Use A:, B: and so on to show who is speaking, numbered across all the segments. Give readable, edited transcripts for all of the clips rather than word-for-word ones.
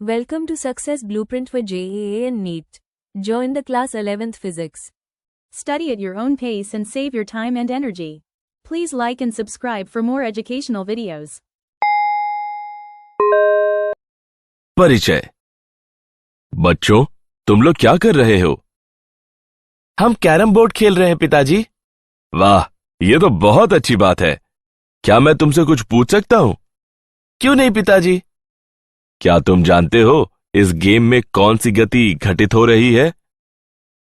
A: Welcome to Success Blueprint for JEE and NEET. Join the class 11th Physics.
B: Study at your own pace and save your time and energy. Please like and subscribe for more educational videos.
C: परिचय। बच्चों, तुम लोग क्या कर रहे हो? हम carrom board खेल रहे हैं पिताजी। वाह, ये तो बहुत अच्छी बात है। क्या मैं तुमसे कुछ पूछ सकता हूं? क्यों नहीं पिताजी। क्या तुम जानते हो इस गेम में कौन सी गति घटित हो रही है?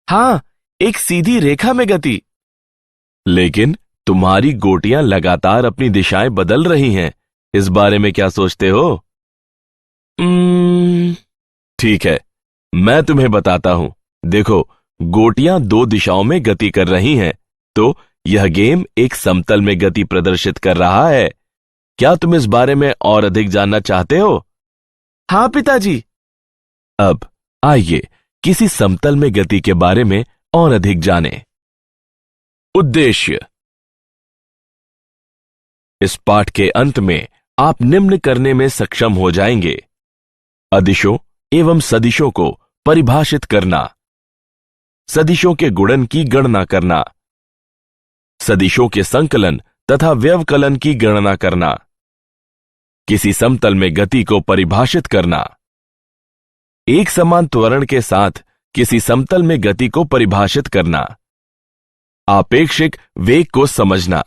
C: हाँ, एक सीधी रेखा में गति। लेकिन तुम्हारी गोटियां लगातार अपनी दिशाएं बदल रही हैं। इस बारे में क्या सोचते हो? ठीक है, मैं तुम्हें बताता हूं। देखो, गोटियां दो दिशाओं में गति कर रही हैं, तो यह गेम एक समतल में गति प्रदर्शित कर रहा है। क्या तुम इस बारे में और अधिक जानना चाहते हो? हाँ पिताजी। अब आइए किसी समतल में गति के बारे में और अधिक जानें। उद्देश्य। इस पाठ के अंत में आप निम्न करने में सक्षम हो जाएंगे: अदिशों एवं सदिशों को परिभाषित करना, सदिशों के गुणन की गणना करना, सदिशों के संकलन तथा व्यवकलन की गणना करना, किसी समतल में गति को परिभाषित करना, एक समान त्वरण के साथ किसी समतल में गति को परिभाषित करना, आपेक्षिक वेग को समझना,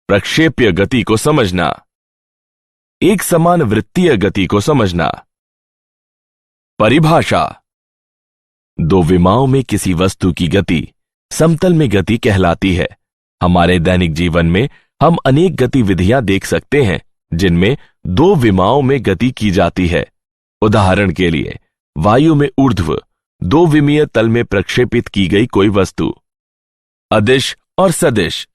C: प्रक्षेप्य गति को समझना, एक समान वृत्तीय गति को समझना। परिभाषा। दो विमाओं में किसी वस्तु की गति समतल में गति कहलाती है। हमारे दैनिक जीवन में हम अनेक गतिविधियां देख सकते हैं जिनमें दो विमाओं में गति की जाती है। उदाहरण के लिए, वायु में ऊर्ध्व दो विमीय तल में प्रक्षेपित की गई कोई वस्तु। अदिश और सदिश।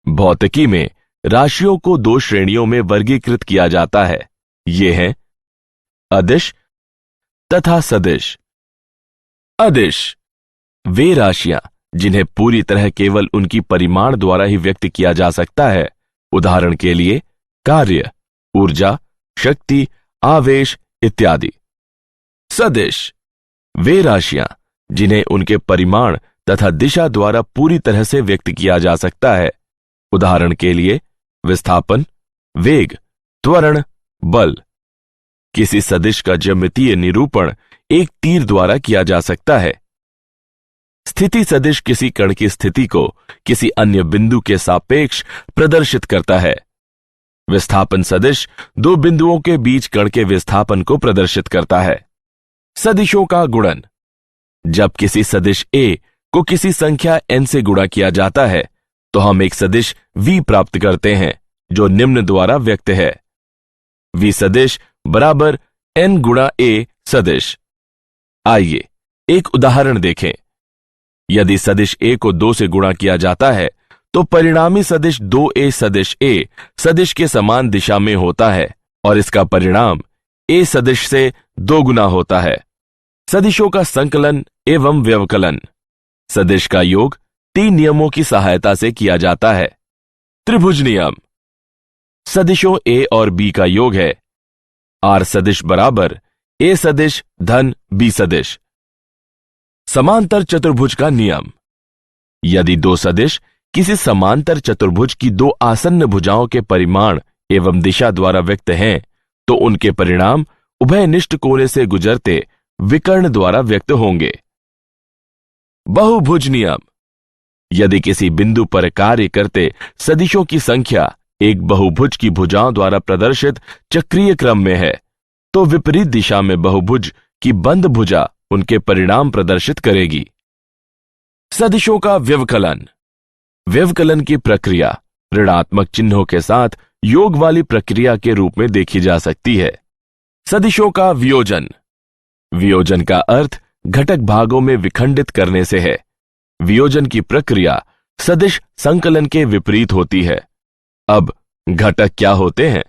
C: भौतिकी में राशियों को दो श्रेणियों में वर्गीकृत किया जाता है। ये हैं अदिश तथा सदिश। अदिश वे राशियां जिन्हें पूरी तरह केवल उनकी परिमाण द्वारा ही व्यक्त किया जा सकता है। उदाहरण के लिए, कार्य, ऊर्जा, शक्ति, आवेश इत्यादि। सदिश वे राशियां जिन्हें उनके परिमाण तथा दिशा द्वारा पूरी तरह से व्यक्त किया जा सकता है। उदाहरण के लिए, विस्थापन, वेग, त्वरण, बल। किसी सदिश का ज्यामितीय निरूपण एक तीर द्वारा किया जा सकता है। स्थिति सदिश किसी कण की स्थिति को किसी अन्य बिंदु के सापेक्ष प्रदर्शित करता है। विस्थापन सदिश दो बिंदुओं के बीच कण के विस्थापन को प्रदर्शित करता है। सदिशों का गुणन। जब किसी सदिश a को किसी संख्या n से गुणा किया जाता है तो हम एक सदिश v प्राप्त करते हैं जो निम्न द्वारा व्यक्त है: v सदिश बराबर n गुणा a सदिश। आइए एक उदाहरण देखें। यदि सदिश a को 2 से गुणा किया जाता है तो परिणामी सदिश 2a सदिश a सदिश के समान दिशा में होता है और इसका परिणाम a सदिश से 2 गुना होता है। सदिशों का संकलन एवं व्यवकलन। सदिश का योग 3 नियमों की सहायता से किया जाता है। त्रिभुज नियम। सदिशों a और b का योग है r सदिश बराबर a सदिश धन b सदिश। समांतर चतुर्भुज का नियम। यदि दो सदिश किसी समांतर चतुर्भुज की दो आसन्न भुजाओं के परिमाण एवं दिशा द्वारा व्यक्त हैं तो उनके परिणाम उभयनिष्ठ कोने से गुजरते विकर्ण द्वारा व्यक्त होंगे। बहुभुज नियम। यदि किसी बिंदु पर कार्य करते सदिशों की संख्या एक बहुभुज की भुजाओं द्वारा प्रदर्शित चक्रीय क्रम में है तो विपरीत दिशा में बहुभुज की बंद भुजा उनके परिणाम प्रदर्शित करेगी। सदिशों का व्यवकलन। व्यवकलन की प्रक्रिया ऋणात्मक चिन्हों के साथ योग वाली प्रक्रिया के रूप में देखी जा सकती है। सदिशों का वियोजन। वियोजन का अर्थ घटक भागों में विखंडित करने से है। वियोजन की प्रक्रिया सदिश संकलन के विपरीत होती है। अब घटक क्या होते हैं?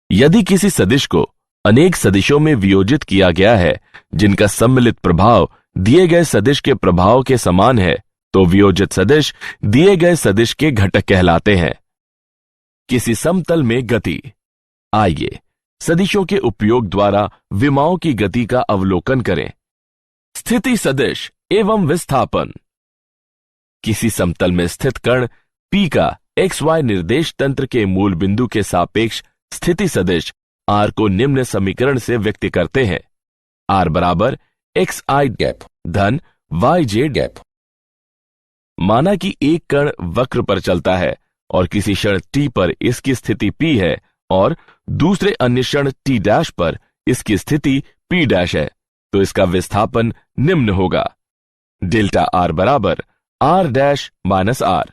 C: यदि किसी सदिश को अनेक सदिशों में वियोजित किया गया है जिनका सम्मिलित प्रभाव दिए गए सदिश के प्रभाव के समान है तो वियोजित सदिश दिए गए सदिश के घटक कहलाते हैं। किसी समतल में गति। आइए सदिशों के उपयोग द्वारा विमाओं की गति का अवलोकन करें। स्थिति सदिश एवं विस्थापन। किसी समतल में स्थित कण P का XY निर्देश तंत्र के मूल बिंदु के सापेक्ष स्थिति सदिश R को निम्न समीकरण से व्यक्त करते हैं। R बराबर XI गैप धन YJ गैप। माना कि एक कण वक्र पर चलता है और किसी क्षण t पर इसकी स्थिति P है और दूसरे अन्य क्षण t डैश पर इसकी स्थिति P डैश है, तो इसका विस्थापन निम्न होगा। डेल्टा R बराबर R डैश माइनस R।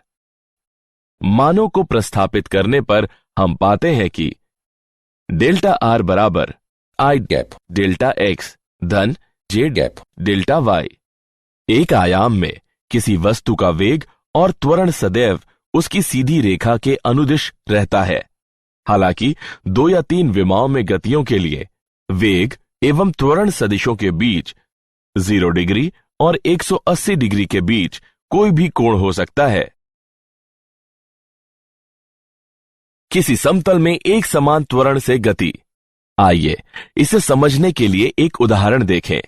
C: मानों को प्रस्थापित करने पर हम पाते हैं कि डेल्टा R बराबर I गैप डेल्टा X धन J गैप डेल्टा Y। एक आयाम में किसी वस्तु का वेग और त्वरण सदैव उसकी सीधी रेखा के अनुदिश रहता है। हालांकि 2 या 3 विमाओं में गतियों के लिए वेग एवं त्वरण सदिशों के बीच 0 डिग्री और 180 डिग्री के बीच कोई भी कोण हो सकता है। किसी समतल में एक समान त्वरण से गति। आइए इसे समझने के लिए एक उदाहरण देखें।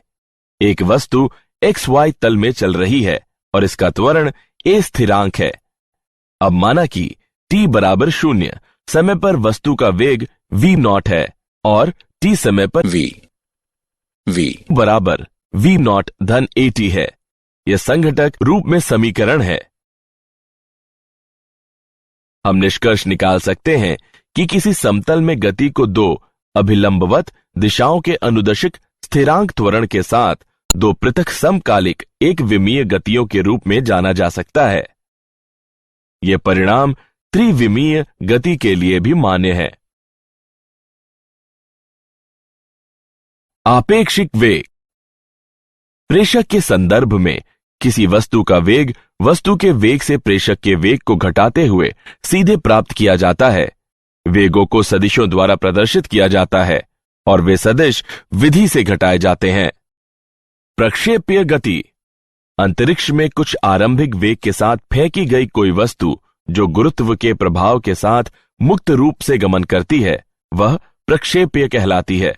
C: एक वस्तु XY तल में चल रही है और इसका त्वरण a स्थिरांक है। अब माना कि t बराबर 0 समय पर वस्तु का वेग v0 है और t समय पर v बराबर v0 धन at है। यह संघटक रूप में समीकरण है। हम निष्कर्ष निकाल सकते हैं कि किसी समतल में गति को 2 अभिलंबवत दिशाओं के अनुदिश स्थिरांक त्वरण के साथ 2 पृथक समकालिक एक विमीय गतियों के रूप में जाना जा सकता है। यह परिणाम त्रिविमीय गति के लिए भी मान्य है। आपेक्षिक वेग। प्रेषक के संदर्भ में किसी वस्तु का वेग वस्तु के वेग से प्रेषक के वेग को घटाते हुए सीधे प्राप्त किया जाता है। वेगों को सदिशों द्वारा प्रदर्शित किया जाता है और वे सदिश विधि से घटाए जाते हैं। प्रक्षेपीय गति। अंतरिक्ष में कुछ आरंभिक वेग के साथ फेंकी गई कोई वस्तु जो गुरुत्व के प्रभाव के साथ मुक्त रूप से गमन करती है, वह प्रक्षेपीय कहलाती है।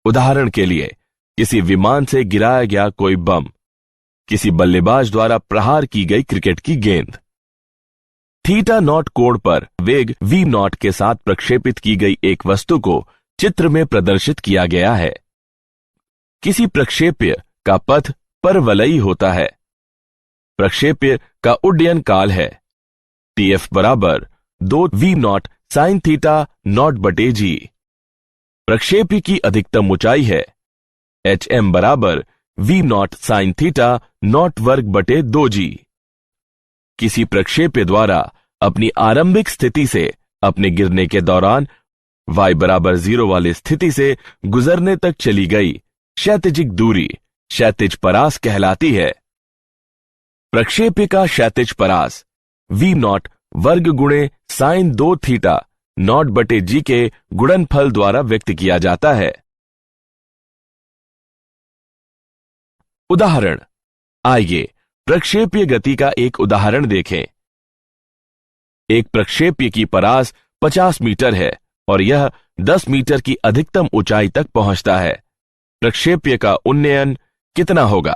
C: उदाहरण के लिए किसी विमान से गिराया गया कोई बम, किसी बल्लेबाज द्वारा प्रहार की गई क्रिकेट की गेंद। θ0 कोण पर वेग v0 के साथ प्रक्षेपित की गई एक वस्तु को चित्र में प्रदर्शित किया गया है। किसी प्रक्षेप्य का पथ परवलयी होता है। प्रक्षेप्य का उड्डयन काल है tf बराबर 2 v0 sin थीटा नॉट बटे g। प्रक्षेप्य की अधिकतम ऊंचाई है hm बराबर v0 sin थीटा नॉट वर्ग बटे 2g। किसी प्रक्षेप्य द्वारा अपनी आरंभिक स्थिति से अपने गिरने के दौरान y बराबर 0 वाली स्थिति से गुजरने तक चली गई क्षैतिजिक दूरी क्षैतिज परास कहलाती है। प्रक्षेप्य का क्षैतिज परास v0 वर्ग गुणे साइन 2 थीटा नॉट बटे g के गुणनफल द्वारा व्यक्त किया जाता है। उदाहरण। आइए प्रक्षेपीय गति का एक उदाहरण देखें। एक प्रक्षेप्य की परास 50 मीटर है और यह 10 मीटर की अधिकतम ऊंचाई तक पहुंचता है। प्रक्षेप्य का उन्नयन कितना होगा?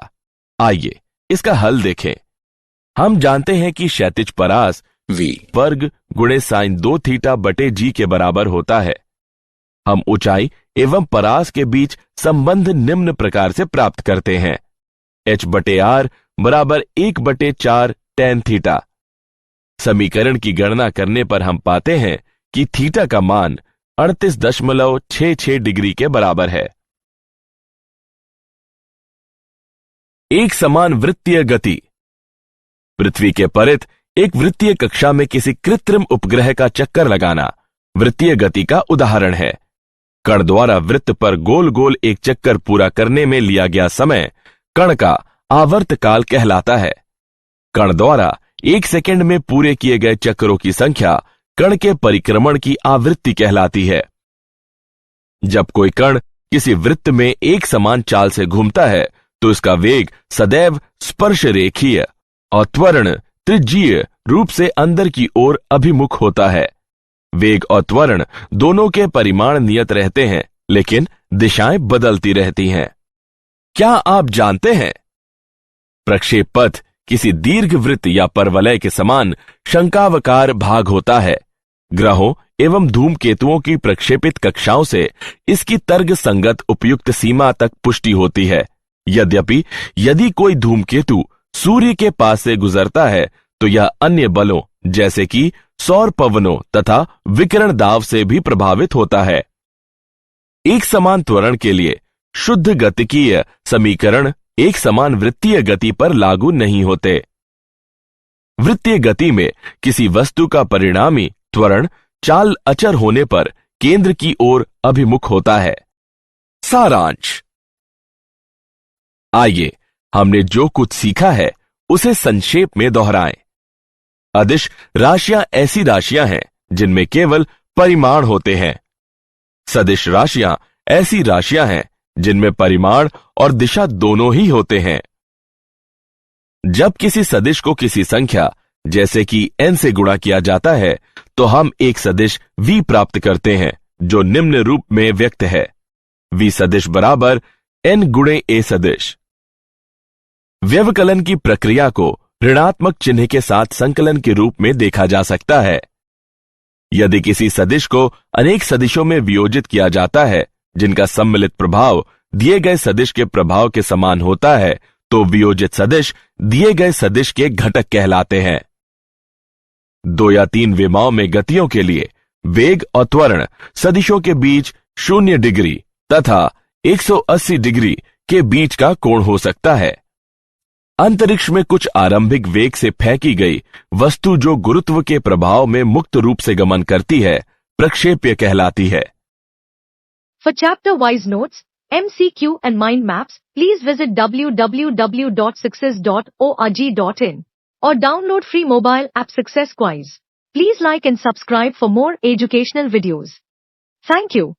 C: आइए इसका हल देखें। हम जानते हैं कि क्षैतिज परास v वर्ग गुणे साइन 2 थीटा बटे g के बराबर होता है। हम ऊंचाई एवं परास के बीच संबंध निम्न प्रकार से प्राप्त करते हैं। h बटे r बराबर 1 बटे 4 tan थीटा। समीकरण की गणना करने पर हम पाते हैं कि थीटा का मान 38.66 डिग्री के बराबर है। एक समान वृत्तीय गति। पृथ्वी के परित एक वृत्तीय कक्षा में किसी कृत्रिम उपग्रह का चक्कर लगाना वृत्तीय गति का उदाहरण है। कण द्वारा वृत्त पर गोल गोल एक चक्कर पूरा करने में लिया गया समय कण का आवर्त काल कहलाता है। कण द्वारा 1 सेकंड में पूरे किए गए चक्रों की संख्या कण के परिक्रमण की आवृत्ति कहलाती है। जब कोई कण किसी वृत्त में एक समान चाल से घूमता है तो इसका वेग सदैव स्पर्श रेखीय और त्वरण त्रिज्यीय रूप से अंदर की ओर अभिमुख होता है। वेग और त्वरण दोनों के परिमाण नियत रहते हैं, लेकिन दिशाएं बदलती रहती हैं। क्या आप जानते हैं? प्रक्षेप पथ किसी दीर्घवृत्त या परवलय के समान शंक्वाकार भाग होता है। ग्रहों एवं धूमकेतुओं की प्रक्षेपित कक्षाओं से इसकी तर्क संगत उपयुक्त सीमा तक पुष्टि होती है। यद्यपि यदि कोई धूमकेतु सूर्य के पास से गुजरता है तो यह अन्य बलों जैसे कि सौर पवनों तथा विकिरण दाब से भी प्रभावित होता है। एक समान त्वरण के लिए शुद्ध गतिकीय समीकरण एक समान वृत्तीय गति पर लागू नहीं होते। वृत्तीय गति में किसी वस्तु का परिणामी त्वरण चाल अचर होने पर केंद्र की ओर अभिमुख होता है। सारांश। आइए हमने जो कुछ सीखा है उसे संक्षेप में दोहराएं। अदिश राशियां ऐसी राशियां हैं जिनमें केवल परिमाण होते हैं। सदिश राशियां ऐसी राशियां हैं जिनमें परिमाण और दिशा दोनों ही होते हैं। जब किसी सदिश को किसी संख्या जैसे कि n से गुणा किया जाता है तो हम एक सदिश v प्राप्त करते हैं जो निम्न रूप में व्यक्त है: v सदिश बराबर n गुणे a सदिश। व्यवकलन की प्रक्रिया को ऋणात्मक चिन्ह के साथ संकलन के रूप में देखा जा सकता है। यदि किसी सदिश को अनेक सदिशों में वियोजित किया जाता है जिनका सम्मिलित प्रभाव दिए गए सदिश के प्रभाव के समान होता है तो वियोजित सदिश दिए गए सदिश के घटक कहलाते हैं। 2 या 3 विमाओं में गतियों के लिए वेग और त्वरण सदिशों के बीच 0 डिग्री तथा 180 डिग्री के बीच का कोण हो सकता है। अंतरिक्ष में कुछ आरंभिक वेग से फेंकी गई वस्तु जो गुरुत्व के प्रभाव में मुक्त रूप से गमन करती है प्रक्षेप्य कहलाती है।
D: For chapter-wise notes, MCQ and mind maps, please visit www.success.org.in or download free mobile app Success Quiz. Please like and subscribe for more educational videos. Thank you.